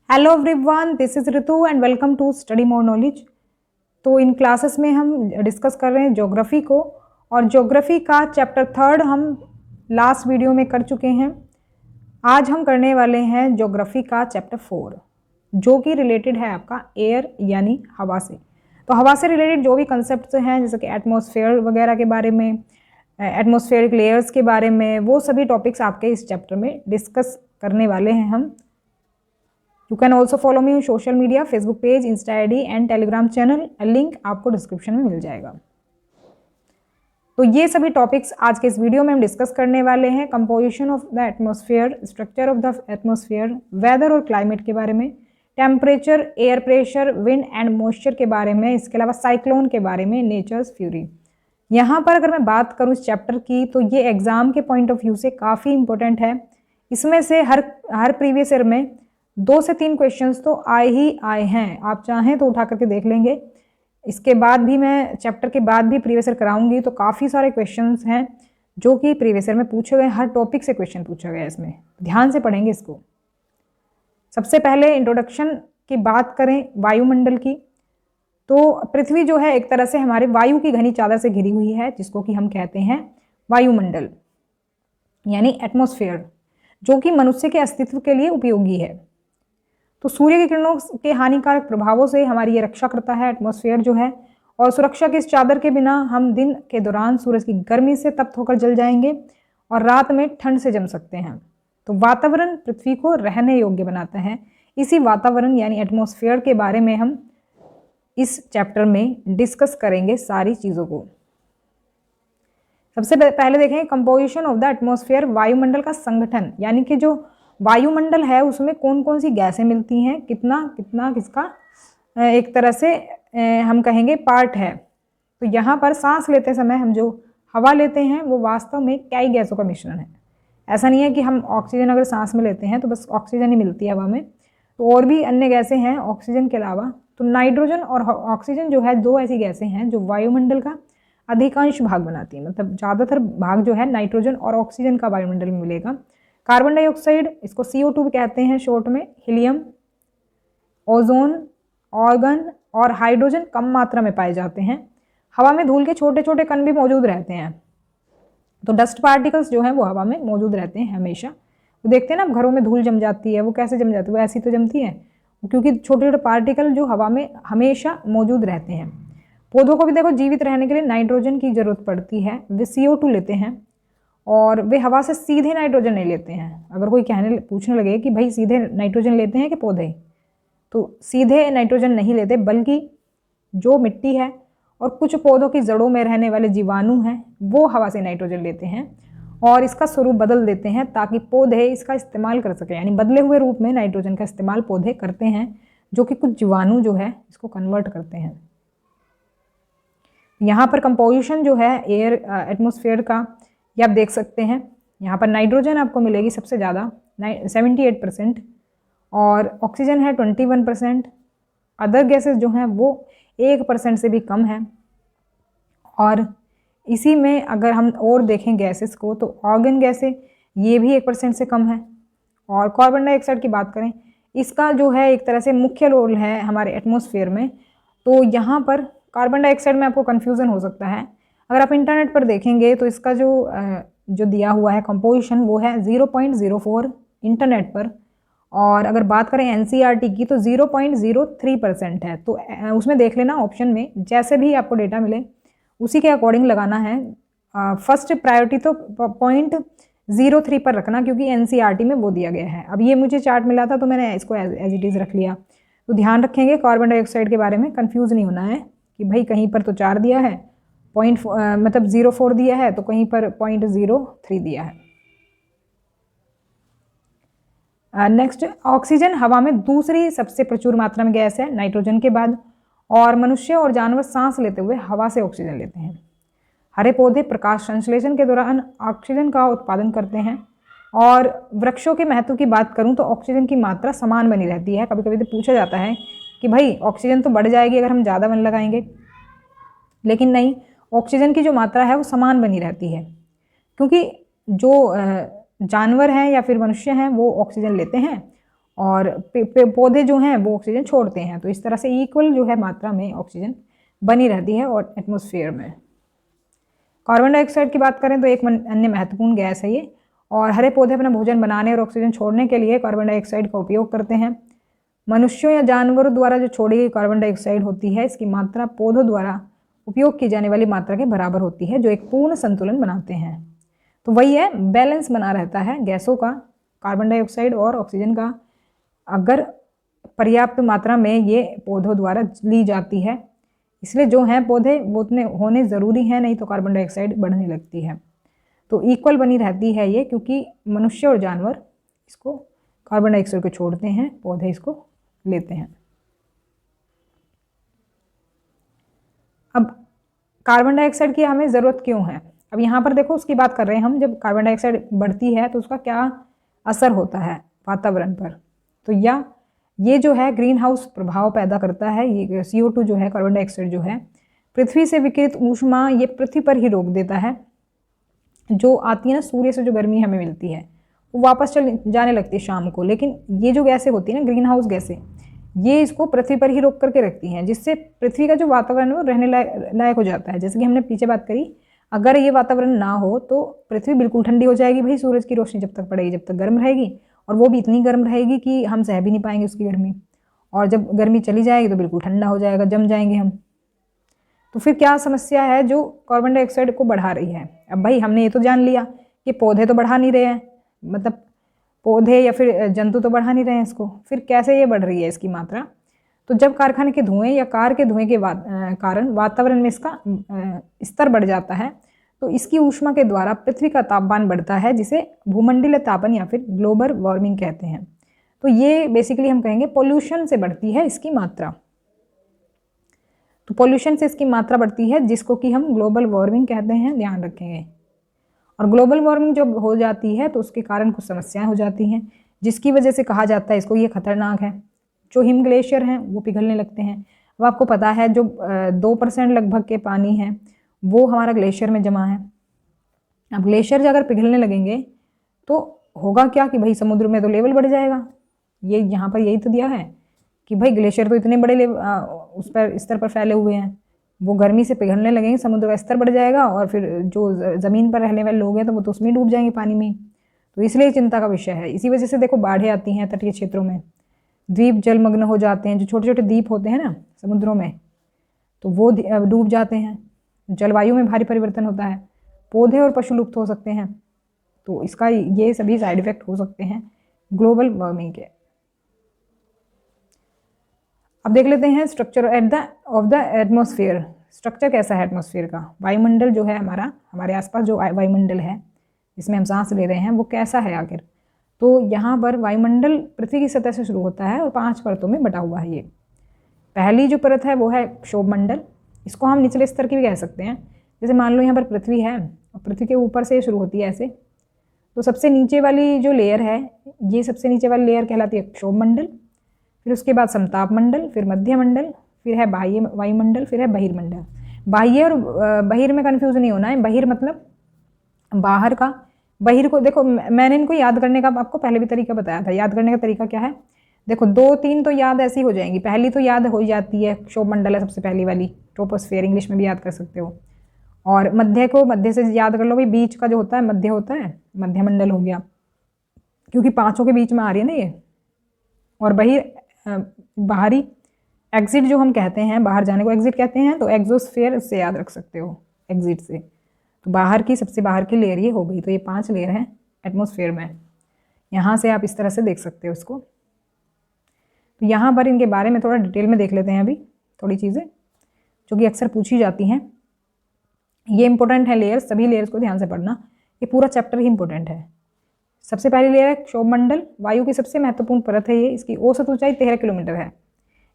Hello everyone, this is Ritu and welcome to study more knowledge. तो इन classes में हम डिस्कस कर रहे हैं ज्योग्राफी को, और ज्योग्राफी का चैप्टर 3 हम लास्ट वीडियो में कर चुके हैं। आज हम करने वाले हैं ज्योग्राफी का चैप्टर 4, जो कि रिलेटेड है आपका एयर यानी हवा से। तो हवा से रिलेटेड जो भी कंसेप्ट हैं, जैसे कि एटमॉस्फेयर वगैरह के बारे में, एटमॉस्फेरिक लेयर्स के बारे में, वो सभी टॉपिक्स आपके इस चैप्टर में डिस्कस करने वाले हैं हम। You can also follow me on social media, Facebook page, Insta ID and Telegram channel. Link आपको डिस्क्रिप्शन में मिल जाएगा। तो ये सभी टॉपिक्स आज के इस वीडियो में हम डिस्कस करने वाले हैं। Composition of the atmosphere, structure of the atmosphere, weather और क्लाइमेट के बारे में, temperature, air pressure, wind and moisture के बारे में, इसके अलावा साइक्लोन के बारे में, नेचर्स फ्यूरी। यहाँ पर अगर मैं बात करूँ इस चैप्टर की, तो ये एग्जाम के पॉइंट ऑफ व्यू से काफ़ी इंपॉर्टेंट है। इसमें से हर प्रीवियस ईयर में 2 से 3 क्वेश्चंस तो आए ही आए हैं। आप चाहें तो उठा करके देख लेंगे। इसके बाद भी मैं चैप्टर के बाद भी प्रीवियस ईयर कराऊंगी, तो काफ़ी सारे क्वेश्चंस हैं जो कि प्रीवियस ईयर में पूछे गए। हर टॉपिक से क्वेश्चन पूछा गया है, इसमें ध्यान से पढ़ेंगे इसको। सबसे पहले इंट्रोडक्शन की बात करें वायुमंडल की, तो पृथ्वी जो है एक तरह से हमारे वायु की घनी चादर से घिरी हुई है, जिसको कि हम कहते हैं वायुमंडल यानी एटमॉस्फेयर, जो कि मनुष्य के अस्तित्व के लिए उपयोगी है। तो सूर्य की किरणों के हानिकारक प्रभावों से हमारी ये रक्षा करता है एटमॉस्फेयर जो है, और सुरक्षा की इस चादर के बिना हम दिन के दौरान सूरज की गर्मी से तप्त होकर जल जाएंगे और रात में ठंड से जम सकते हैं। तो वातावरण पृथ्वी को रहने योग्य बनाता है। इसी वातावरण यानी एटमॉस्फेयर के बारे में हम इस चैप्टर में डिस्कस करेंगे सारी चीज़ों को। सबसे पहले देखेंगे कंपोजिशन ऑफ द एटमॉस्फेयर, वायुमंडल का संगठन, यानी कि जो वायुमंडल है उसमें कौन कौन सी गैसें मिलती हैं, कितना कितना किसका एक तरह से हम कहेंगे पार्ट है। तो यहाँ पर सांस लेते समय हम जो हवा लेते हैं वो वास्तव में कई गैसों का मिश्रण है। ऐसा नहीं है कि हम ऑक्सीजन अगर सांस में लेते हैं तो बस ऑक्सीजन ही मिलती है हवा में, तो और भी अन्य गैसें हैं ऑक्सीजन के अलावा। तो नाइट्रोजन और ऑक्सीजन जो है 2 ऐसी गैसें हैं जो वायुमंडल का अधिकांश भाग बनाती है। मतलब ज़्यादातर भाग जो है नाइट्रोजन और ऑक्सीजन का वायुमंडल में मिलेगा। कार्बन डाइऑक्साइड, इसको CO2 भी कहते हैं शॉर्ट में, हीलियम, ओजोन, ऑर्गन और हाइड्रोजन कम मात्रा में पाए जाते हैं। हवा में धूल के छोटे छोटे कण भी मौजूद रहते हैं। तो डस्ट पार्टिकल्स जो हैं वो हवा में मौजूद रहते हैं हमेशा। तो देखते हैं ना, घरों में धूल जम जाती है, वो कैसे जम जाती है? वो ऐसी तो जमती है, क्योंकि छोटे छोटे पार्टिकल जो हवा में हमेशा मौजूद रहते हैं। पौधों को भी देखो जीवित रहने के लिए नाइट्रोजन की जरूरत पड़ती है। वे CO2 लेते हैं और वे हवा से सीधे नाइट्रोजन नहीं लेते हैं। अगर कोई पूछने लगे कि भाई सीधे नाइट्रोजन लेते हैं कि पौधे, तो सीधे नाइट्रोजन नहीं लेते, बल्कि जो मिट्टी है और कुछ पौधों की जड़ों में रहने वाले जीवाणु हैं वो हवा से नाइट्रोजन लेते हैं और इसका स्वरूप बदल देते हैं ताकि पौधे इसका इस्तेमाल कर सकें। यानी बदले हुए रूप में नाइट्रोजन का इस्तेमाल पौधे करते हैं, जो कि कुछ जीवाणु जो है इसको कन्वर्ट करते हैं। यहाँ पर कंपोजिशन जो है एयर एटमॉस्फेयर का, ये आप देख सकते हैं। यहाँ पर नाइट्रोजन आपको मिलेगी सबसे ज़्यादा 78%, और ऑक्सीजन है 21%। अदर गैसेस जो हैं वो 1% से भी कम है। और इसी में अगर हम और देखें गैसेस को, तो ऑर्गन गैसें ये भी 1% से कम है। और कार्बन डाइऑक्साइड की बात करें, इसका जो है एक तरह से मुख्य रोल है हमारे एटमॉस्फेयर में। तो यहाँ पर कार्बन डाइऑक्साइड में आपको कन्फ्यूज़न हो सकता है। अगर आप इंटरनेट पर देखेंगे तो इसका जो दिया हुआ है कंपोजिशन वो है 0.04 इंटरनेट पर, और अगर बात करें NCERT की तो 0.03% है। तो उसमें देख लेना ऑप्शन में, जैसे भी आपको डेटा मिले उसी के अकॉर्डिंग लगाना है। फर्स्ट प्रायोरिटी तो 0.03 पर रखना, क्योंकि NCERT में वो दिया गया है। अब ये मुझे चार्ट मिला था तो मैंने इसको एज इट इज़ रख लिया। तो ध्यान रखेंगे कार्बन डाइऑक्साइड के बारे में, कन्फ्यूज़ नहीं होना है कि भाई कहीं पर तो 4 दिया है, मतलब 0.4 दिया है, तो कहीं पर 0.03 दिया है। नेक्स्ट, ऑक्सीजन हवा में दूसरी सबसे प्रचुर मात्रा में गैस है नाइट्रोजन के बाद, और मनुष्य और जानवर सांस लेते हुए हवा से ऑक्सीजन लेते हैं। हरे पौधे प्रकाश संश्लेषण के दौरान ऑक्सीजन का उत्पादन करते हैं। और वृक्षों के महत्व की बात करूं तो ऑक्सीजन की मात्रा समान बनी रहती है। कभी कभी तो पूछा जाता है कि भाई ऑक्सीजन तो बढ़ जाएगी अगर हम ज़्यादा वन लगाएंगे, लेकिन नहीं, ऑक्सीजन की जो मात्रा है वो समान बनी रहती है, क्योंकि जो जानवर हैं या फिर मनुष्य हैं वो ऑक्सीजन लेते हैं और पौधे जो हैं वो ऑक्सीजन छोड़ते हैं। तो इस तरह से इक्वल जो है मात्रा में ऑक्सीजन बनी रहती है और एटमॉस्फेयर में। कार्बन डाइऑक्साइड की बात करें तो एक अन्य महत्वपूर्ण गैस है ये, और हरे पौधे अपना भोजन बनाने और ऑक्सीजन छोड़ने के लिए कार्बन डाइऑक्साइड का उपयोग करते हैं। मनुष्यों या जानवरों द्वारा जो छोड़ी गई कार्बन डाइऑक्साइड होती है, इसकी मात्रा पौधों द्वारा उपयोग की जाने वाली मात्रा के बराबर होती है, जो एक पूर्ण संतुलन बनाते हैं। तो वही है, बैलेंस बना रहता है गैसों का, कार्बन डाइऑक्साइड और ऑक्सीजन का, अगर पर्याप्त मात्रा में ये पौधों द्वारा ली जाती है। इसलिए जो हैं पौधे वो उतने होने ज़रूरी हैं, नहीं तो कार्बन डाइऑक्साइड बढ़ने लगती है। तो इक्वल बनी रहती है ये, क्योंकि मनुष्य और जानवर इसको कार्बन डाइऑक्साइड को छोड़ते हैं, पौधे इसको लेते हैं। अब कार्बन डाइऑक्साइड की हमें ज़रूरत क्यों है? अब यहाँ पर देखो उसकी बात कर रहे हैं हम, जब कार्बन डाइऑक्साइड बढ़ती है तो उसका क्या असर होता है वातावरण पर। तो या ये जो है ग्रीन हाउस प्रभाव पैदा करता है। ये CO2 जो है, कार्बन डाइऑक्साइड जो है, पृथ्वी से विकिरित ऊष्मा ये पृथ्वी पर ही रोक देता है। जो आती है ना सूर्य से, जो गर्मी हमें मिलती है वो वापस चल जाने लगती है शाम को, लेकिन ये जो गैसें होती है ना, ग्रीन हाउस गैसें, ये इसको पृथ्वी पर ही रोक करके रखती हैं, जिससे पृथ्वी का जो वातावरण है वो रहने लायक हो जाता है। जैसे कि हमने पीछे बात करी, अगर ये वातावरण ना हो तो पृथ्वी बिल्कुल ठंडी हो जाएगी। भाई सूरज की रोशनी जब तक पड़ेगी, जब तक गर्म रहेगी, और वो भी इतनी गर्म रहेगी कि हम सह भी नहीं पाएंगे उसकी गर्मी, और जब गर्मी चली जाएगी तो बिल्कुल ठंडा हो जाएगा, जम जाएंगे हम। तो फिर क्या समस्या है जो कार्बन डाइऑक्साइड को बढ़ा रही है? अब भाई हमने ये तो जान लिया कि पौधे तो बढ़ा नहीं रहे हैं, मतलब पौधे या फिर जंतु तो बढ़ा नहीं रहे हैं इसको, फिर कैसे ये बढ़ रही है इसकी मात्रा? तो जब कारखाने के धुएं या कार के धुएं के कारण वातावरण में इसका स्तर बढ़ जाता है, तो इसकी ऊष्मा के द्वारा पृथ्वी का तापमान बढ़ता है, जिसे भूमंडलीय तापन या फिर ग्लोबल वार्मिंग कहते हैं। तो ये बेसिकली हम कहेंगे पोल्यूशन से बढ़ती है इसकी मात्रा। तो पोल्यूशन से इसकी मात्रा बढ़ती है, जिसको कि हम ग्लोबल वार्मिंग कहते हैं, ध्यान रखेंगे। और ग्लोबल वार्मिंग जब हो जाती है तो उसके कारण कुछ समस्याएं हो जाती हैं, जिसकी वजह से कहा जाता है इसको ये खतरनाक है। जो हिम ग्लेशियर हैं वो पिघलने लगते हैं। अब आपको पता है जो 2% लगभग के पानी है वो हमारा ग्लेशियर में जमा है। अब ग्लेशियर अगर पिघलने लगेंगे तो होगा क्या कि भाई समुद्र में तो लेवल बढ़ जाएगा। ये यहाँ पर यही तो दिया है कि भाई ग्लेशियर तो इतने बड़े उस पर स्तर पर फैले हुए हैं, वो गर्मी से पिघलने लगेंगे, समुद्र का स्तर बढ़ जाएगा, और फिर जो ज़मीन पर रहने वाले लोग हैं तो वो तो उसमें डूब जाएंगे पानी में। तो इसलिए चिंता का विषय है। इसी वजह से देखो बाढ़ें आती हैं तटीय क्षेत्रों में, द्वीप जलमग्न हो जाते हैं। जो छोटे छोटे द्वीप होते हैं ना समुद्रों में, तो वो डूब जाते हैं। जलवायु में भारी परिवर्तन होता है, पौधे और पशु लुप्त हो सकते हैं। तो इसका ये सभी साइड इफेक्ट हो सकते हैं ग्लोबल वार्मिंग के। अब देख लेते हैं structure of the atmosphere. Structure कैसा है एटमॉस्फेयर का? वायुमंडल जो है हमारा, हमारे आसपास जो वायुमंडल है जिसमें हम सांस ले रहे हैं, वो कैसा है आखिर? तो यहाँ पर वायुमंडल पृथ्वी की सतह से शुरू होता है और 5 परतों में बटा हुआ है ये। पहली जो परत है वो है क्षोभमंडल। इसको हम निचले स्तर की भी कह सकते हैं। जैसे मान लो यहाँ पर पृथ्वी है और पृथ्वी के ऊपर से शुरू होती है ऐसे, तो सबसे नीचे वाली जो लेयर है, ये सबसे नीचे वाली लेयर कहलाती है क्षोभमंडल। फिर उसके बाद समताप मंडल, फिर मध्य मंडल, फिर है बाह्य वायुमंडल, फिर है बहिर्मंडल। बाह्य और बहिर में कन्फ्यूज नहीं होना है। बहिर मतलब बाहर का, बहिर को देखो मैंने इनको याद करने का आपको पहले भी तरीका बताया था। याद करने का तरीका क्या है? देखो 2-3 तो याद ऐसी हो जाएंगी। पहली तो याद हो जाती है, क्षोभमंडल है सबसे पहली वाली, ट्रोपोस्फेयर इंग्लिश में भी याद कर सकते हो। और मध्य को मध्य से याद कर लो भाई, बीच का जो होता है मध्य होता है, मध्य मंडल हो गया, क्योंकि 5 के बीच में आ रही है ना ये। और बाहरी एग्जिट जो हम कहते हैं, बाहर जाने को एग्जिट कहते हैं, तो एक्सोस्फेयर से याद रख सकते हो, एग्जिट से। तो बाहर की सबसे बाहर की लेयर ये हो गई। तो ये 5 लेयर हैं एटमॉस्फेयर में। यहाँ से आप इस तरह से देख सकते हो इसको। तो यहाँ पर इनके बारे में थोड़ा डिटेल में देख लेते हैं अभी थोड़ी चीज़ें जो कि अक्सर पूछी जाती हैं। ये इंपॉर्टेंट है लेयर्स, सभी लेयर्स को ध्यान से पढ़ना। ये पूरा चैप्टर ही इंपॉर्टेंट है। सबसे पहली लेयर है क्षोभमंडल। वायु की सबसे महत्वपूर्ण परत है ये। इसकी औसत ऊंचाई 13 किलोमीटर है।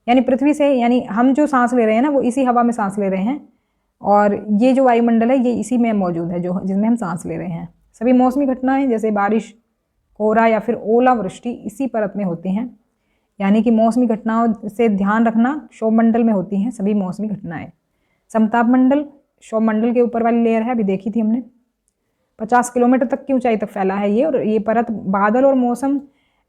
यानी पृथ्वी से, यानी हम जो सांस ले रहे हैं ना, वो इसी हवा में सांस ले रहे हैं, और ये जो वायुमंडल है ये इसी में मौजूद है जो जिसमें हम सांस ले रहे हैं। सभी मौसमी घटनाएं जैसे बारिश, कोहरा या फिर ओलावृष्टि इसी परत में होती हैं। यानी कि मौसमी घटनाओं से ध्यान रखना, क्षोभमंडल में होती हैं सभी मौसमी घटनाएं। समताप मंडल क्षोभमंडल के ऊपर वाली लेयर है, अभी देखी थी हमने। 50 किलोमीटर तक की ऊंचाई तक फैला है ये, और ये परत बादल और मौसम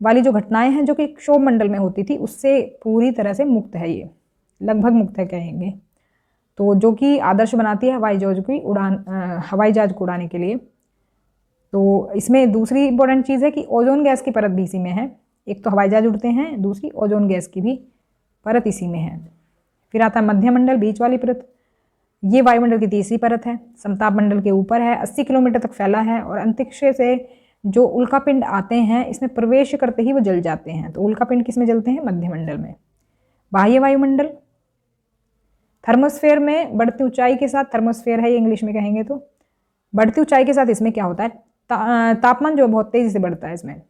वाली जो घटनाएं हैं जो कि क्षोभ मंडल में होती थी उससे पूरी तरह से मुक्त है, ये लगभग मुक्त है कहेंगे। तो जो कि आदर्श बनाती है हवाई जहाज को उड़ाने के लिए। तो इसमें दूसरी इंपॉर्टेंट चीज़ है कि ओजोन गैस की परत भी इसी में है। एक तो हवाई जहाज उड़ते हैं, दूसरी ओजोन गैस की भी परत इसी में है। फिर आता है मध्यमंडल, बीच वाली परत। ये वायुमंडल की तीसरी परत है, समताप मंडल के ऊपर है, 80 किलोमीटर तक फैला है और अंतरिक्ष से जो उल्कापिंड आते हैं इसमें प्रवेश करते ही वो जल जाते हैं। तो उल्कापिंड किस में जलते हैं? मध्यमंडल में। बाह्य वायुमंडल, थर्मोस्फेयर में बढ़ती ऊंचाई के साथ, थर्मोस्फेयर है ये इंग्लिश में कहेंगे तो, बढ़ती ऊंचाई के साथ इसमें क्या होता है, तापमान जो बहुत तेजी से बढ़ता है इसमें।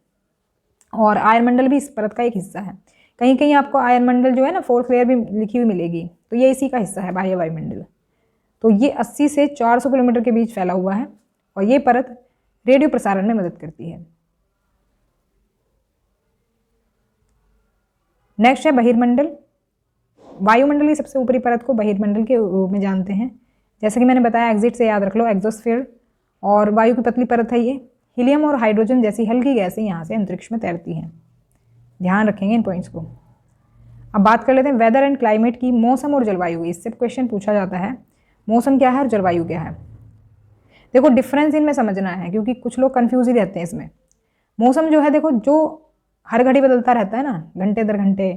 और आयनमंडल भी इस परत का एक हिस्सा है। कहीं कहीं आपको आयनमंडल जो है ना 4th लेयर भी लिखी हुई मिलेगी, तो ये इसी का हिस्सा है, बाह्य वायुमंडल। तो ये 80 से 400 किलोमीटर के बीच फैला हुआ है और ये परत रेडियो प्रसारण में मदद करती है। नेक्स्ट है बहिर्मंडल। वायुमंडल की सबसे ऊपरी परत को बहिर्मंडल के रूप में जानते हैं। जैसे कि मैंने बताया, एग्जिट से याद रख लो, एक्सोस्फीयर। और वायु की पतली परत है ये। हीलियम और हाइड्रोजन जैसी हल्की गैसें यहाँ से अंतरिक्ष में तैरती हैं। ध्यान रखेंगे इन पॉइंट्स को। अब बात कर लेते हैं वेदर एंड क्लाइमेट की, मौसम और जलवायु। इससे क्वेश्चन पूछा जाता है मौसम क्या है और जलवायु क्या है। देखो डिफरेंस इनमें समझना है क्योंकि कुछ लोग कंफ्यूज ही रहते हैं इसमें। मौसम जो है देखो, जो हर घड़ी बदलता रहता है ना, घंटे दर घंटे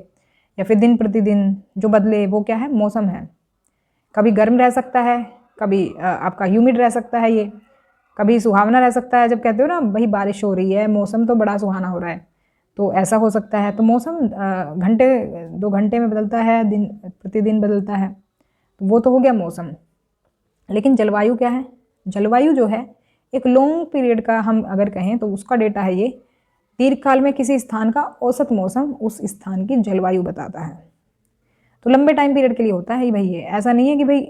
या फिर दिन प्रतिदिन जो बदले, वो क्या है? मौसम है। कभी गर्म रह सकता है, कभी आपका ह्यूमिड रह सकता है, ये कभी सुहावना रह सकता है। जब कहते हो ना भाई बारिश हो रही है, मौसम तो बड़ा सुहाना हो रहा है, तो ऐसा हो सकता है। तो मौसम घंटे 2 घंटे में बदलता है, दिन प्रतिदिन बदलता है, तो वो तो हो गया मौसम। लेकिन जलवायु क्या है? जलवायु जो है एक लॉन्ग पीरियड का, हम अगर कहें तो उसका डेटा है ये। दीर्घकाल में किसी स्थान का औसत मौसम उस स्थान की जलवायु बताता है। तो लंबे टाइम पीरियड के लिए होता है ही भाई ये। ऐसा नहीं है कि भाई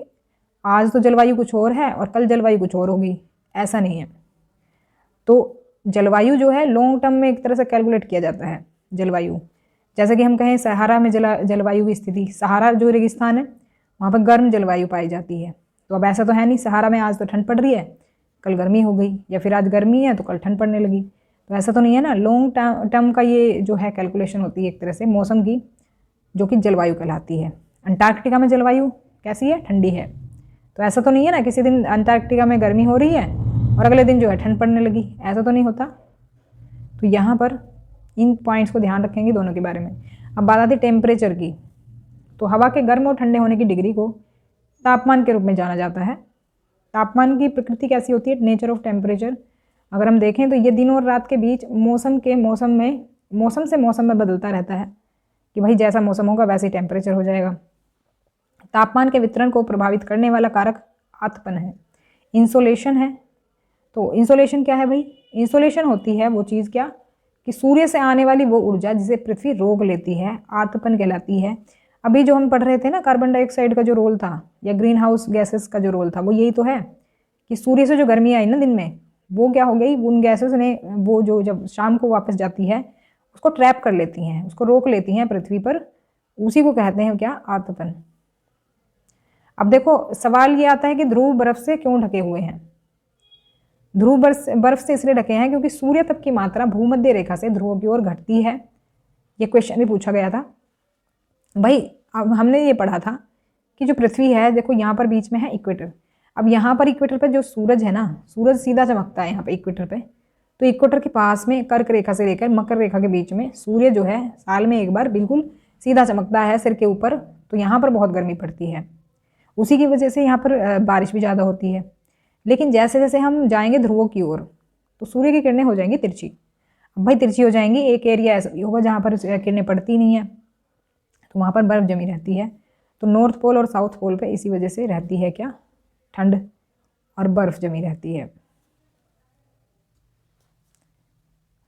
आज तो जलवायु कुछ और है और कल जलवायु कुछ और होगी, ऐसा नहीं है। तो जलवायु जो है लॉन्ग टर्म में एक तरह से कैलकुलेट किया जाता है जलवायु। जैसे कि हम कहें सहारा में जलवायु की स्थिति, सहारा जो रेगिस्तान है वहाँ पर गर्म जलवायु पाई जाती है। तो अब ऐसा तो है नहीं सहारा में आज तो ठंड पड़ रही है, कल गर्मी हो गई, या फिर आज गर्मी है तो कल ठंड पड़ने लगी। तो ऐसा तो नहीं है ना। लॉन्ग टर्म का ये जो है कैलकुलेशन होती है एक तरह से मौसम की, जो कि जलवायु कहलाती है। अंटार्कटिका में जलवायु कैसी है? ठंडी है। तो ऐसा तो नहीं है ना किसी दिन अंटार्कटिका में गर्मी हो रही है और अगले दिन जो है ठंड पड़ने लगी, ऐसा तो नहीं होता। तो यहाँ पर इन पॉइंट्स को ध्यान रखेंगे दोनों के बारे में। अब बात आती है टेम्परेचर की। तो हवा के गर्म और ठंडे होने की डिग्री को तापमान के रूप में जाना जाता है। तापमान की प्रकृति कैसी होती है? Nature of temperature. अगर हम देखें तो ये दिन और रात के बीच मौसम से मौसम में बदलता रहता है कि भाई जैसा मौसम होगा वैसे ही टेम्परेचर हो जाएगा। तापमान के वितरण को प्रभावित करने वाला कारक आतपन है। इंसोलेशन है। तो इंसोलेशन क्या है भाई? इंसोलेशन होती है वो चीज़ क्या कि सूर्य से आने वाली वो ऊर्जा जिसे पृथ्वी रोक लेती है, आतपन कहलाती है। अभी जो हम पढ़ रहे थे ना, कार्बन डाइऑक्साइड का जो रोल था या ग्रीन हाउस गैसेस का जो रोल था, वो यही तो है कि सूर्य से जो गर्मी आई ना दिन में, वो क्या हो गई, उन गैसेस ने वो जो जब शाम को वापस जाती है उसको ट्रैप कर लेती हैं, उसको रोक लेती हैं पृथ्वी पर। उसी को कहते हैं क्या? आतपन। अब देखो सवाल ये आता है कि ध्रुव बर्फ से क्यों ढके हुए हैं? ध्रुव बर्फ से इसलिए ढके हैं क्योंकि सूर्य तप की मात्रा भूमध्य रेखा से ध्रुवों की ओर घटती है। ये क्वेश्चन भी पूछा गया था भाई। अब हमने ये पढ़ा था कि जो पृथ्वी है देखो यहाँ पर बीच में है इक्वेटर। अब यहाँ पर इक्वेटर पर जो सूरज है ना, सूरज सीधा चमकता है यहाँ पे इक्वेटर पे। तो इक्वेटर के पास में कर्क रेखा से लेकर मकर रेखा के बीच में सूर्य जो है साल में एक बार बिल्कुल सीधा चमकता है सिर के ऊपर। तो यहाँ पर बहुत गर्मी पड़ती है, उसी की वजह से यहाँ पर बारिश भी ज़्यादा होती है। लेकिन जैसे जैसे हम जाएंगे ध्रुवों की ओर तो सूर्य की किरणें हो जाएंगी तिरछी। अब भाई तिरछी हो जाएंगी, एक एरिया ऐसा भी होगा जहाँ पर किरणें पड़ती नहीं है, तो वहाँ पर बर्फ़ जमी रहती है। तो नॉर्थ पोल और साउथ पोल पे इसी वजह से रहती है क्या? ठंड और बर्फ़ जमी रहती है।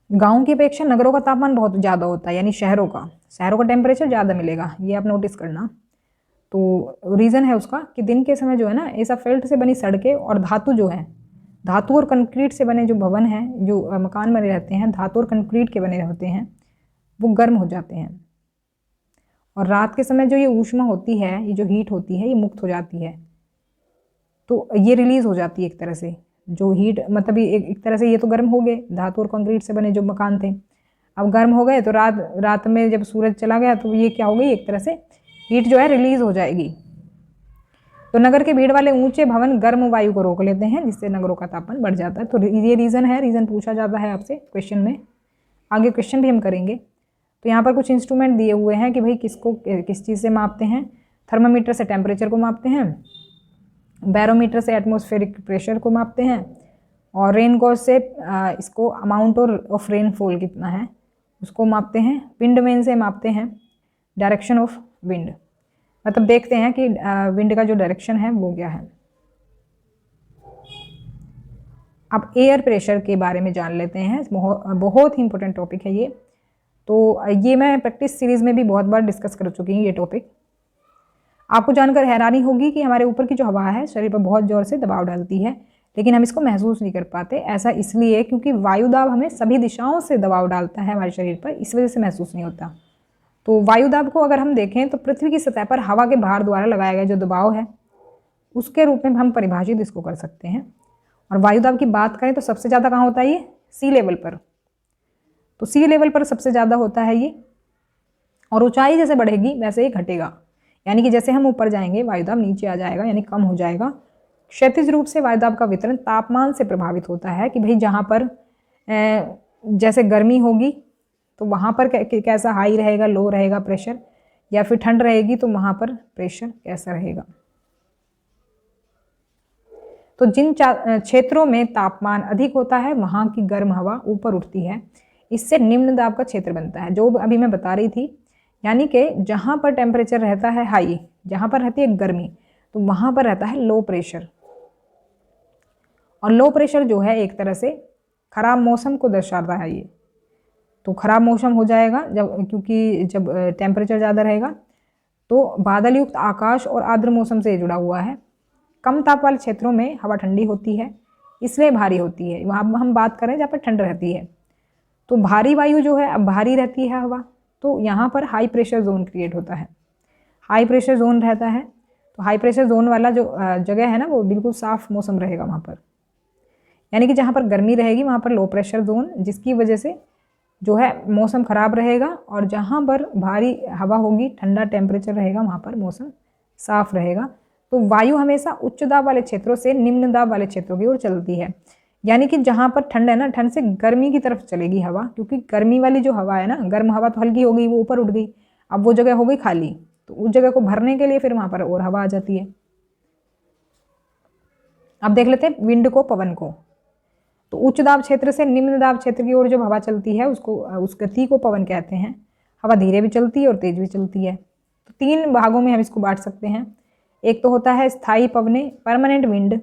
गाँव की अपेक्षा नगरों का तापमान बहुत ज़्यादा होता है, यानी शहरों का टेम्परेचर ज़्यादा मिलेगा, ये आप नोटिस करना। तो रीज़न है उसका कि दिन के समय जो है ना, ऐसा फेल्ट से बनी सड़कें और धातु जो है, धातु और कंक्रीट से बने जो भवन हैं, जो मकान बने रहते हैं, धातु और कंक्रीट के बने होते हैं, वो गर्म हो जाते हैं। और रात के समय जो ये ऊष्मा होती है, ये जो हीट होती है, ये मुक्त हो जाती है। तो ये रिलीज़ हो जाती है एक तरह से, जो हीट मतलब एक तरह से ये तो गर्म हो गए धातु और कंक्रीट से बने जो मकान थे। अब गर्म हो गए तो रात में जब सूरज चला गया तो ये क्या हो गई, एक तरह से हीट जो है रिलीज हो जाएगी। तो नगर के भीड़ वाले ऊंचे भवन गर्म वायु को रोक लेते हैं, जिससे नगरों का तापमान बढ़ जाता है। तो ये रीज़न है, रीज़न पूछा जाता है आपसे क्वेश्चन में, आगे क्वेश्चन भी हम करेंगे। तो यहाँ पर कुछ इंस्ट्रूमेंट दिए हुए हैं कि भाई किसको किस चीज़ से मापते हैं। थर्मामीटर से टेम्परेचर को मापते हैं, बैरोमीटर से एटमॉस्फेरिक प्रेशर को मापते हैं, और रेन गॉज से इसको अमाउंट ऑफ रेनफॉल कितना है उसको मापते हैं। विंड वेन से मापते हैं डायरेक्शन ऑफ विंड, मतलब देखते हैं कि विंड का जो डायरेक्शन है वो क्या है। अब एयर प्रेशर के बारे में जान लेते हैं, बहुत ही इंपॉर्टेंट टॉपिक है ये। तो ये मैं प्रैक्टिस सीरीज़ में भी बहुत बार डिस्कस कर चुकी हूँ ये टॉपिक। आपको जानकर हैरानी होगी कि हमारे ऊपर की जो हवा है शरीर पर बहुत ज़ोर से दबाव डालती है, लेकिन हम इसको महसूस नहीं कर पाते। ऐसा इसलिए क्योंकि वायुदाब हमें सभी दिशाओं से दबाव डालता है हमारे शरीर पर, इस वजह से महसूस नहीं होता। तो वायुदाब को अगर हम देखें तो पृथ्वी की सतह पर हवा के भार द्वारा लगाया गया जो दबाव है उसके रूप में हम परिभाषित इसको कर सकते हैं। और वायुदाब की बात करें तो सबसे ज़्यादा कहाँ होता है ये, सी लेवल पर। तो सी लेवल पर सबसे ज़्यादा होता है ये, और ऊंचाई जैसे बढ़ेगी वैसे ही घटेगा, यानी कि जैसे हम ऊपर जाएंगे वायुदाब नीचे आ जाएगा, यानी कम हो जाएगा। क्षैतिज रूप से वायुदाब का वितरण तापमान से प्रभावित होता है कि भाई जहाँ पर जैसे गर्मी होगी तो वहाँ पर कैसा हाई रहेगा, लो रहेगा प्रेशर, या फिर ठंड रहेगी तो वहाँ पर प्रेशर कैसा रहेगा। तो जिन क्षेत्रों में तापमान अधिक होता है वहाँ की गर्म हवा ऊपर उठती है, इससे निम्न दाब का क्षेत्र बनता है, जो अभी मैं बता रही थी। यानी कि जहाँ पर टेम्परेचर रहता है हाई, जहाँ पर रहती है गर्मी, तो वहाँ पर रहता है लो प्रेशर। और लो प्रेशर जो है एक तरह से खराब मौसम को दर्शाता है ये। तो खराब मौसम हो जाएगा क्योंकि जब टेम्परेचर ज़्यादा रहेगा। तो बादल युक्त आकाश और आर्द्र मौसम से जुड़ा हुआ है। कम ताप वाले क्षेत्रों में हवा ठंडी होती है, इसलिए भारी होती है। वहाँ हम बात करें जहाँ पर ठंड रहती है, तो भारी वायु जो है अब भारी रहती है हवा, तो यहाँ पर हाई प्रेशर जोन क्रिएट होता है। हाई प्रेशर जोन रहता है, तो हाई प्रेशर जोन वाला जो जगह है ना वो बिल्कुल साफ मौसम रहेगा वहाँ पर। यानी कि जहाँ पर गर्मी रहेगी वहाँ पर लो प्रेशर जोन, जिसकी वजह से जो है मौसम ख़राब रहेगा, और जहाँ पर भारी हवा होगी, ठंडा टेम्परेचर रहेगा, वहाँ पर मौसम साफ रहेगा। तो वायु हमेशा उच्च दाब वाले क्षेत्रों से निम्न दाब वाले क्षेत्रों की ओर चलती है। यानी कि जहाँ पर ठंड है ना, ठंड से गर्मी की तरफ चलेगी हवा, क्योंकि गर्मी वाली जो हवा है ना, गर्म हवा तो हल्की हो गई, वो ऊपर उठ गई, अब वो जगह हो गई खाली, तो उस जगह को भरने के लिए फिर वहाँ पर और हवा आ जाती है। अब देख लेते हैं विंड को, पवन को। तो उच्च दाब क्षेत्र से निम्न दाब क्षेत्र की ओर जो हवा चलती है उसको, उस गति को पवन कहते हैं। हवा धीरे भी चलती है और तेज भी चलती है। तो 3 भागों में हम इसको बांट सकते हैं। एक तो होता है स्थायी पवने, परमानेंट विंड,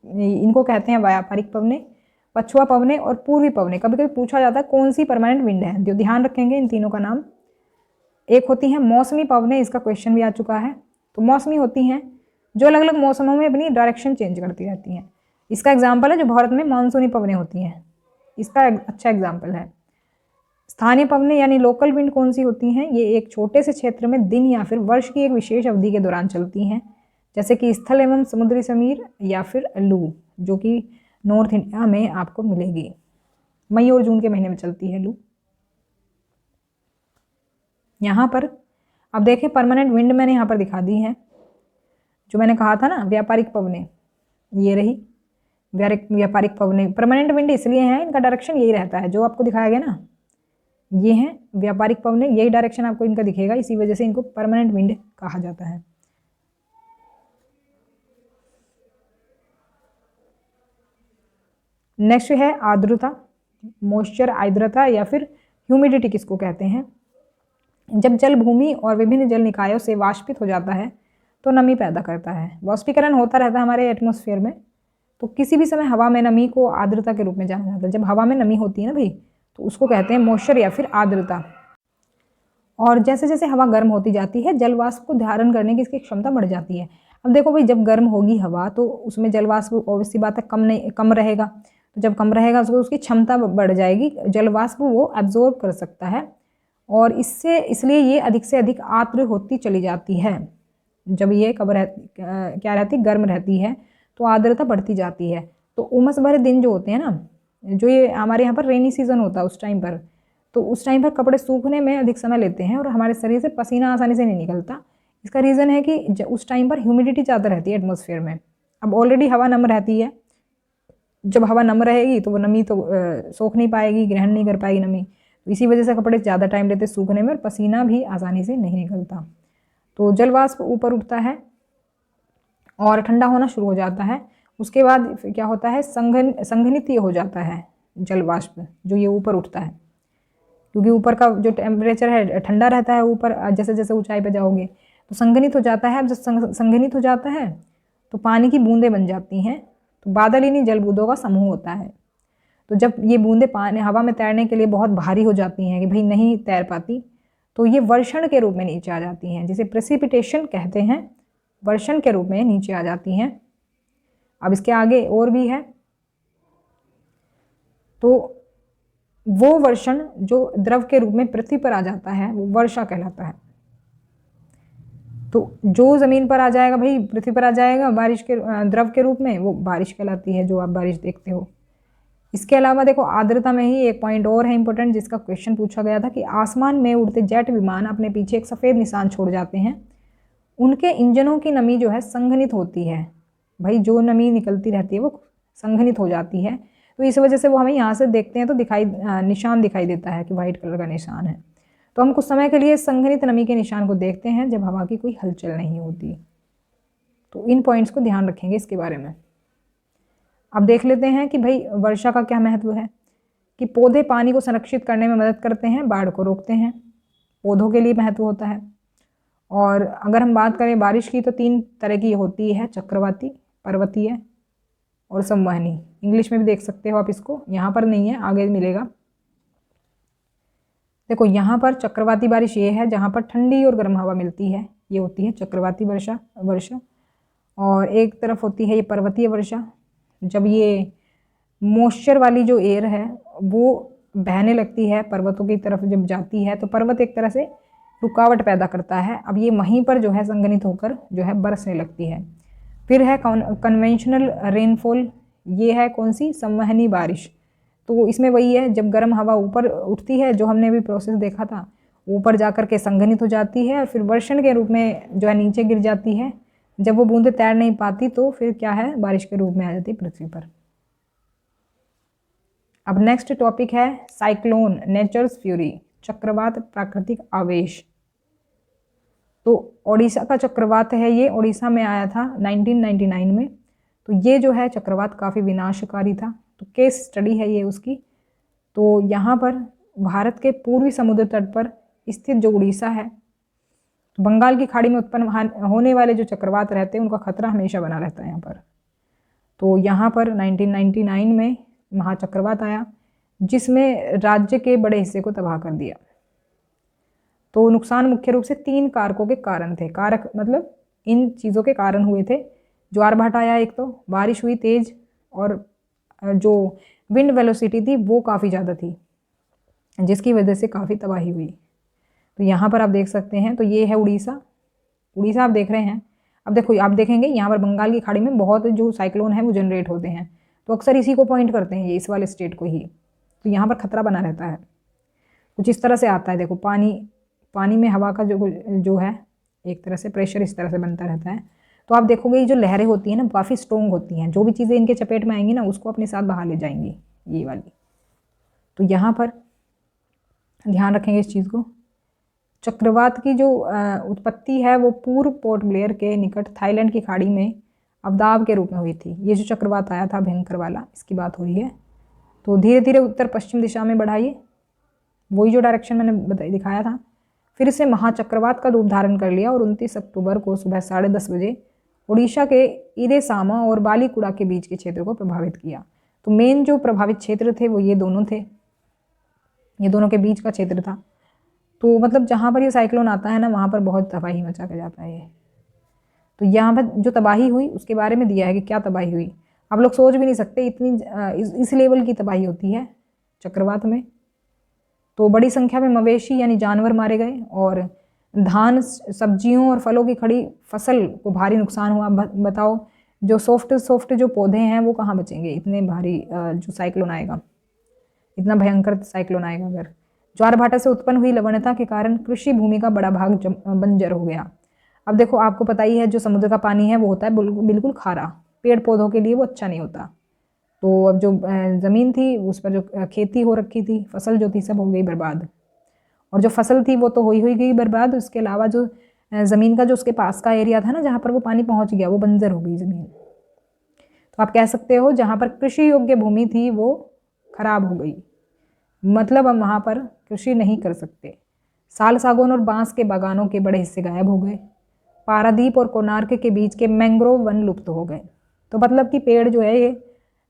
इनको कहते हैं व्यापारिक पवने, पछुआ पवने और पूर्वी पवने। कभी कभी पूछा जाता है कौन सी परमानेंट विंड है, जो ध्यान रखेंगे इन तीनों का नाम। एक होती हैं मौसमी पवने, इसका क्वेश्चन भी आ चुका है। तो मौसमी होती हैं जो अलग अलग मौसमों में अपनी डायरेक्शन चेंज करती रहती हैं। इसका एग्जाम्पल है जो भारत में मानसूनी पवनें होती हैं, इसका अच्छा एग्जाम्पल है। स्थानीय पवनें यानी लोकल विंड कौन सी होती हैं, ये एक छोटे से क्षेत्र में दिन या फिर वर्ष की एक विशेष अवधि के दौरान चलती हैं, जैसे कि स्थल एवं समुद्री समीर या फिर लू, जो कि नॉर्थ इंडिया में आपको मिलेगी। मई और जून के महीने में चलती है लू। यहाँ पर अब देखें परमानेंट विंड मैंने यहाँ पर दिखा दी है, जो मैंने कहा था ना व्यापारिक पवनें, ये रही व्यापारिक पवनें। परमानेंट विंड इसलिए है, इनका डायरेक्शन यही रहता है, जो आपको दिखाया गया ना, ये हैं व्यापारिक पवनें, यही डायरेक्शन आपको इनका दिखेगा, इसी वजह से इनको परमानेंट विंड कहा जाता है। नेक्स्ट है आर्द्रता, मॉइस्चर, आर्द्रता या फिर ह्यूमिडिटी किसको कहते हैं। जब जल भूमि और विभिन्न जल निकायों से वाष्पित हो जाता है तो नमी पैदा करता है। वाष्पीकरण होता रहता है हमारे एटमॉस्फेयर में, तो किसी भी समय हवा में नमी को आर्द्रता के रूप में जाना जाता है। जब हवा में नमी होती है ना भाई, तो उसको कहते हैं मॉइस्चर या फिर आर्द्रता। और जैसे जैसे हवा गर्म होती जाती है, जल वाष्प को धारण करने की इसकी क्षमता बढ़ जाती है। अब देखो भाई, जब गर्म होगी हवा तो उसमें जल वाष्प ऑब्वियसली बात है कम रहेगा, तो जब कम रहेगा उसकी क्षमता बढ़ जाएगी, जल वाष्प वो एब्जॉर्ब कर सकता है, और इसलिए ये अधिक से अधिक आर्द्र होती चली जाती है। जब ये क्या रहती, गर्म रहती है, तो आर्द्रता बढ़ती जाती है। तो उमस भरे दिन जो होते हैं ना, जो ये हमारे यहाँ पर रेनी सीजन होता है उस टाइम पर, तो उस टाइम पर कपड़े सूखने में अधिक समय लेते हैं और हमारे शरीर से पसीना आसानी से नहीं निकलता। इसका रीज़न है कि उस टाइम पर ह्यूमिडिटी ज़्यादा रहती है एटमॉस्फेयर में। अब ऑलरेडी हवा नम रहती है, जब हवा नम रहेगी तो वो नमी तो सोख नहीं पाएगी, ग्रहण नहीं कर पाएगी नमी, तो इसी वजह से कपड़े ज़्यादा टाइम लेते सूखने में और पसीना भी आसानी से नहीं निकलता। तो जल वाष्प ऊपर उठता है और ठंडा होना शुरू हो जाता है। उसके बाद क्या होता है, संघनित हो जाता है जल वाष्प, जो ये ऊपर उठता है, क्योंकि ऊपर का जो टेम्परेचर है ठंडा रहता है ऊपर, जैसे जैसे ऊंचाई पे जाओगे तो संघनित हो जाता है। अब जब संघनित हो जाता है तो पानी की बूंदें बन जाती हैं। तो बादल इन्हीं जल बूंदों का समूह होता है। तो जब ये बूंदें पानी हवा में तैरने के लिए बहुत भारी हो जाती हैं कि भाई नहीं तैर पाती, तो ये वर्षण के रूप में नीचे आ जाती हैं, जिसे प्रेसिपिटेशन कहते हैं। वर्षण के रूप में नीचे आ जाती हैं। अब इसके आगे और भी है। तो वो वर्षण जो द्रव के रूप में पृथ्वी पर आ जाता है वो वर्षा कहलाता है। तो जो ज़मीन पर आ जाएगा भाई, पृथ्वी पर आ जाएगा बारिश के द्रव के रूप में, वो बारिश कहलाती है, जो आप बारिश देखते हो। इसके अलावा देखो आर्द्रता में ही एक पॉइंट और है इंपॉर्टेंट, जिसका क्वेश्चन पूछा गया था कि आसमान में उड़ते जेट विमान अपने पीछे एक सफ़ेद निशान छोड़ जाते हैं, उनके इंजनों की नमी जो है संघनित होती है। भाई जो नमी निकलती रहती है वो संघनित हो जाती है, तो इस वजह से वो हमें यहाँ से देखते हैं तो निशान दिखाई देता है कि वाइट कलर का निशान है। तो हम कुछ समय के लिए संघनित नमी के निशान को देखते हैं जब हवा की कोई हलचल नहीं होती। तो इन पॉइंट्स को ध्यान रखेंगे इसके बारे में। अब देख लेते हैं कि भाई वर्षा का क्या महत्व है। कि पौधे पानी को संरक्षित करने में मदद करते हैं, बाढ़ को रोकते हैं, पौधों के लिए महत्व होता है। और अगर हम बात करें बारिश की तो 3 तरह की होती है, चक्रवाती, पर्वतीय और संवहनी। इंग्लिश में भी देख सकते हो आप इसको, यहाँ पर नहीं है, आगे मिलेगा। देखो यहाँ पर चक्रवाती बारिश ये है जहाँ पर ठंडी और गर्म हवा मिलती है, ये होती है चक्रवाती वर्षा। और एक तरफ होती है ये पर्वतीय वर्षा, जब ये मॉइस्चर वाली जो एयर है वो बहने लगती है पर्वतों की तरफ जब जाती है, तो पर्वत एक तरह से रुकावट पैदा करता है। अब ये वहीं पर जो है संघनित होकर जो है बरसने लगती है। फिर है कन्वेंशनल रेनफॉल, ये है कौन सी, संवहनी बारिश। तो इसमें वही है, जब गर्म हवा ऊपर उठती है, जो हमने भी प्रोसेस देखा था, ऊपर जाकर के संघनित हो जाती है और फिर वर्षण के रूप में जो है नीचे गिर जाती है। जब वो बूंदें तैर नहीं पाती तो फिर क्या है, बारिश के रूप में आ जाती है पृथ्वी पर। अब नेक्स्ट टॉपिक है साइक्लोन, नेचर्स फ्यूरी, चक्रवात, प्राकृतिक आवेश। तो ओडिशा का चक्रवात है ये, ओडिशा में आया था 1999 में। तो ये जो है चक्रवात काफ़ी विनाशकारी था। तो केस स्टडी है ये उसकी। तो यहाँ पर भारत के पूर्वी समुद्र तट पर स्थित जो उड़ीसा है, तो बंगाल की खाड़ी में उत्पन्न होने वाले जो चक्रवात रहते हैं उनका खतरा हमेशा बना रहता है यहाँ पर। तो यहाँ पर 1999 में महाचक्रवात आया जिसमें राज्य के बड़े हिस्से को तबाह कर दिया। तो नुकसान मुख्य रूप से 3 कारकों के कारण थे। कारक मतलब इन चीज़ों के कारण हुए थे। ज्वार भाटा आया, एक तो बारिश हुई तेज, और जो विंड वेलोसिटी थी वो काफ़ी ज़्यादा थी, जिसकी वजह से काफ़ी तबाही हुई। तो यहाँ पर आप देख सकते हैं, तो ये है उड़ीसा। उड़ीसा आप देख रहे हैं। अब देखो, आप देखेंगे यहाँ पर बंगाल की खाड़ी में बहुत जो साइक्लोन है वो जनरेट होते हैं, तो अक्सर इसी को पॉइंट करते हैं, ये इस वाले स्टेट को ही। तो यहाँ पर खतरा बना रहता है। कुछ इस तरह से आता है, देखो पानी में हवा का जो है एक तरह से प्रेशर इस तरह से बनता रहता है। तो आप देखोगे ये जो लहरें होती हैं ना काफ़ी स्ट्रॉन्ग होती हैं, जो भी चीज़ें इनके चपेट में आएंगी ना उसको अपने साथ बहा ले जाएंगी, ये वाली। तो यहाँ पर ध्यान रखेंगे इस चीज़ को। चक्रवात की जो उत्पत्ति है वो पूर्व पोर्ट ब्लेयर के निकट थाईलैंड की खाड़ी में अवदाब के रूप में हुई थी। ये जो चक्रवात आया था भयंकर वाला, इसकी बात हो रही है। तो धीरे धीरे उत्तर पश्चिम दिशा में बढ़ाइए, वही जो डायरेक्शन मैंने दिखाया था। फिर इसे महाचक्रवात का रूप धारण कर लिया और 29 अक्टूबर को सुबह 10:30 बजे उड़ीसा के इरेसामा और बालीकुड़ा के बीच के क्षेत्र को प्रभावित किया। तो मेन जो प्रभावित क्षेत्र थे वो ये दोनों थे, ये दोनों के बीच का क्षेत्र था। तो मतलब जहाँ पर ये साइक्लोन आता है ना वहाँ पर बहुत तबाही मचा के जाता है ये। तो यहाँ पर जो तबाही हुई उसके बारे में दिया है कि क्या तबाही हुई। आप लोग सोच भी नहीं सकते इतनी इस लेवल की तबाही होती है चक्रवात में। तो बड़ी संख्या में मवेशी यानी जानवर मारे गए और धान, सब्जियों और फलों की खड़ी फसल को भारी नुकसान हुआ। बताओ जो सॉफ्ट जो पौधे हैं वो कहाँ बचेंगे, इतने भारी जो साइक्लोन आएगा, इतना भयंकर साइक्लोन आएगा अगर। ज्वार-भाटा से उत्पन्न हुई लवणता के कारण कृषि भूमि का बड़ा भाग बंजर हो गया। अब देखो आपको पता ही है जो समुद्र का पानी है वो होता है बिल्कुल खारा, पेड़ पौधों के लिए वो अच्छा नहीं होता। तो अब जो ज़मीन थी उस पर जो खेती हो रखी थी, फसल जो थी सब हो गई बर्बाद, और जो फसल थी वो तो हो ही गई बर्बाद। उसके अलावा जो ज़मीन का जो उसके पास का एरिया था ना जहाँ पर वो पानी पहुँच गया वो बंजर हो गई ज़मीन। तो आप कह सकते हो जहाँ पर कृषि योग्य भूमि थी वो खराब हो गई, मतलब हम वहाँ पर कृषि नहीं कर सकते। साल, सागौन और बांस के बागानों के बड़े हिस्से गायब हो गए। पारादीप और कोणार्क के बीच के मैंग्रोव वन लुप्त हो गए। तो मतलब कि पेड़ जो है ये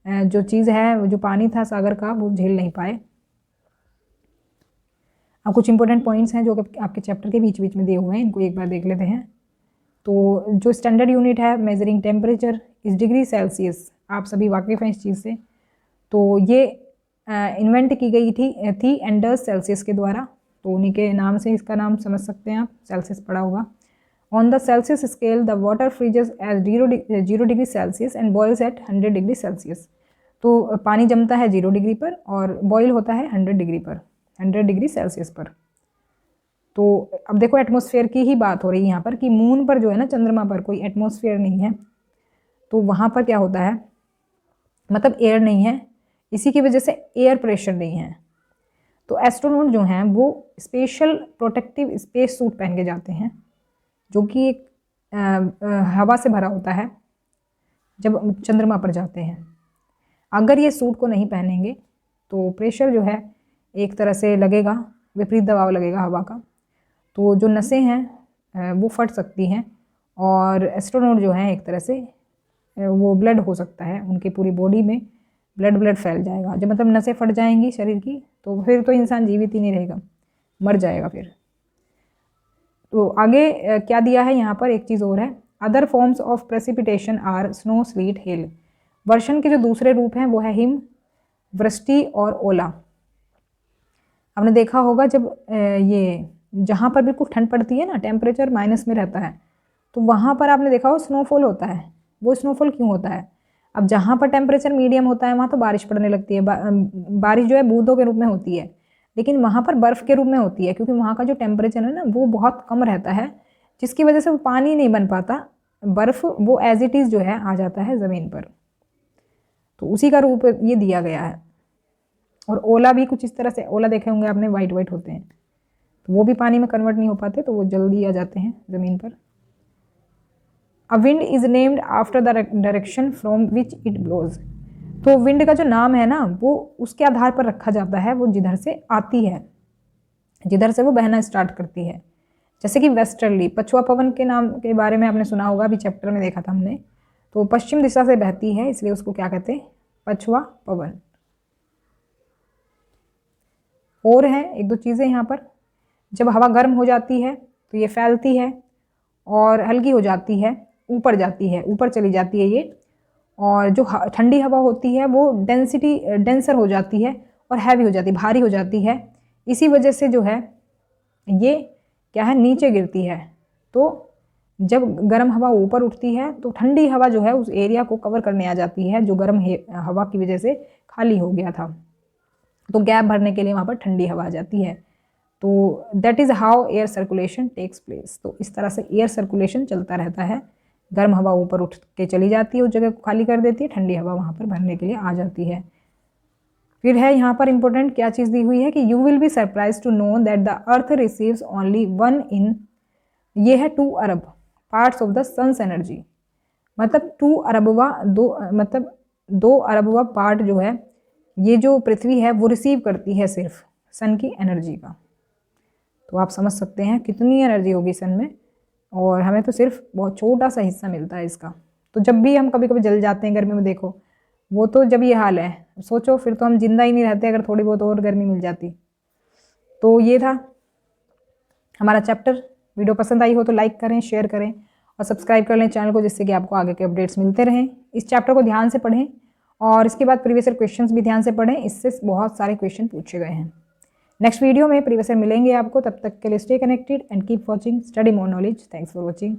जो चीज़ है, जो पानी था सागर का, वो झेल नहीं पाए। अब कुछ इंपॉर्टेंट पॉइंट्स हैं जो आपके चैप्टर के बीच बीच में दिए हुए हैं, इनको एक बार देख लेते हैं। तो जो स्टैंडर्ड यूनिट है मेजरिंग टेम्परेचर इस डिग्री सेल्सियस, आप सभी वाकिफ़ हैं इस चीज़ से। तो ये इन्वेंट की गई थी एंडर्स सेल्सियस के द्वारा, तो उन्हीं के नाम से इसका नाम समझ सकते हैं आप, सेल्सियस पढ़ा होगा। On the Celsius scale the water freezes at 0 degree Celsius and boils at 100 degree Celsius. तो पानी जमता है 0 डिग्री पर और बॉयल होता है 100 डिग्री पर, 100 डिग्री सेल्सियस पर। तो अब देखो एटमॉस्फेयर की ही बात हो रही है यहाँ पर कि मून पर जो है ना, चंद्रमा पर कोई एटमॉस्फेयर नहीं है, तो वहाँ पर क्या होता है, मतलब एयर नहीं है, इसी की वजह से एयर प्रेशर नहीं है। तो एस्ट्रोनॉट जो हैं वो स्पेशल प्रोटेक्टिव स्पेस सूट पहन के जाते हैं जो कि एक हवा से भरा होता है जब चंद्रमा पर जाते हैं। अगर ये सूट को नहीं पहनेंगे तो प्रेशर जो है एक तरह से लगेगा, विपरीत दबाव लगेगा हवा का, तो जो नसें हैं वो फट सकती हैं और एस्ट्रोनॉट जो हैं एक तरह से वो ब्लड हो सकता है, उनकी पूरी बॉडी में ब्लड फैल जाएगा। जब मतलब नसें फट जाएंगी शरीर की तो फिर तो इंसान जीवित ही नहीं रहेगा, मर जाएगा फिर। तो आगे क्या दिया है यहाँ पर, एक चीज़ और है, other forms of precipitation are snow, sleet, hail. वर्षण के जो दूसरे रूप हैं वो है हिम, वृष्टि और ओला। आपने देखा होगा जब ये जहाँ पर बिल्कुल ठंड पड़ती है ना, टेम्परेचर माइनस में रहता है, तो वहाँ पर आपने देखा हो स्नोफॉल होता है। वो स्नोफॉल क्यों होता है, अब जहाँ पर टेम्परेचर मीडियम होता है वहाँ तो बारिश पड़ने लगती है, बारिश जो है बूंदों के रूप में होती है, लेकिन वहाँ पर बर्फ़ के रूप में होती है क्योंकि वहाँ का जो टेम्परेचर है ना वो बहुत कम रहता है, जिसकी वजह से वो पानी नहीं बन पाता, बर्फ़ वो एज इट इज़ जो है आ जाता है ज़मीन पर। तो उसी का रूप ये दिया गया है। और ओला भी कुछ इस तरह से, ओला देखे होंगे आपने, वाइट वाइट होते हैं, तो वो भी पानी में कन्वर्ट नहीं हो पाते, तो वो जल्दी आ जाते हैं ज़मीन पर। A wind is named after the direction from which it blows. तो विंड का जो नाम है ना वो उसके आधार पर रखा जाता है, वो जिधर से आती है, जिधर से वो बहना स्टार्ट करती है। जैसे कि वेस्टर्ली, पछुआ पवन के नाम के बारे में आपने सुना होगा, अभी चैप्टर में देखा था हमने। तो पश्चिम दिशा से बहती है इसलिए उसको क्या कहते हैं, पछुआ पवन। और है एक दो चीज़ें यहाँ पर, जब हवा गर्म हो जाती है तो ये फैलती है और हल्की हो जाती है, ऊपर जाती है, ऊपर चली जाती है ये, और जो ठंडी हवा होती है वो डेंसर हो जाती है और हैवी हो जाती है, भारी हो जाती है। इसी वजह से जो है ये क्या है, नीचे गिरती है। तो जब गर्म हवा ऊपर उठती है तो ठंडी हवा जो है उस एरिया को कवर करने आ जाती है जो गर्म हवा की वजह से खाली हो गया था, तो गैप भरने के लिए वहाँ पर ठंडी हवा आ जाती है। तो that is how air circulation takes place. तो इस तरह से एयर सर्कुलेशन चलता रहता है, गर्म हवा ऊपर उठ के चली जाती है, उस जगह को खाली कर देती है, ठंडी हवा वहाँ पर भरने के लिए आ जाती है। फिर है यहाँ पर इंपॉर्टेंट क्या चीज़ दी हुई है कि you will be surprise to know that the earth receives only 1 in, ये है 2 अरब parts of the sun's energy. मतलब 2 अरबवा, मतलब 2 अरबवा पार्ट जो है ये जो पृथ्वी है वो रिसीव करती है सिर्फ सन की एनर्जी का। तो आप समझ सकते हैं कितनी एनर्जी होगी सन में, और हमें तो सिर्फ बहुत छोटा सा हिस्सा मिलता है इसका। तो जब भी हम कभी कभी जल जाते हैं गर्मी में, देखो वो तो जब ये हाल है, सोचो फिर तो हम जिंदा ही नहीं रहते अगर थोड़ी बहुत और गर्मी मिल जाती। तो ये था हमारा चैप्टर। वीडियो पसंद आई हो तो लाइक करें, शेयर करें और सब्सक्राइब कर लें चैनल को, जिससे कि आपको आगे के अपडेट्स मिलते रहें। इस चैप्टर को ध्यान से पढ़ें और इसके बाद प्रीवियस ईयर क्वेश्चंस भी ध्यान से पढ़ें, इससे बहुत सारे क्वेश्चन पूछे गए हैं। नेक्स्ट वीडियो में प्रीवियस ईयर मिलेंगे आपको, तब तक के लिए stay connected and keep watching study more knowledge. Thanks for watching.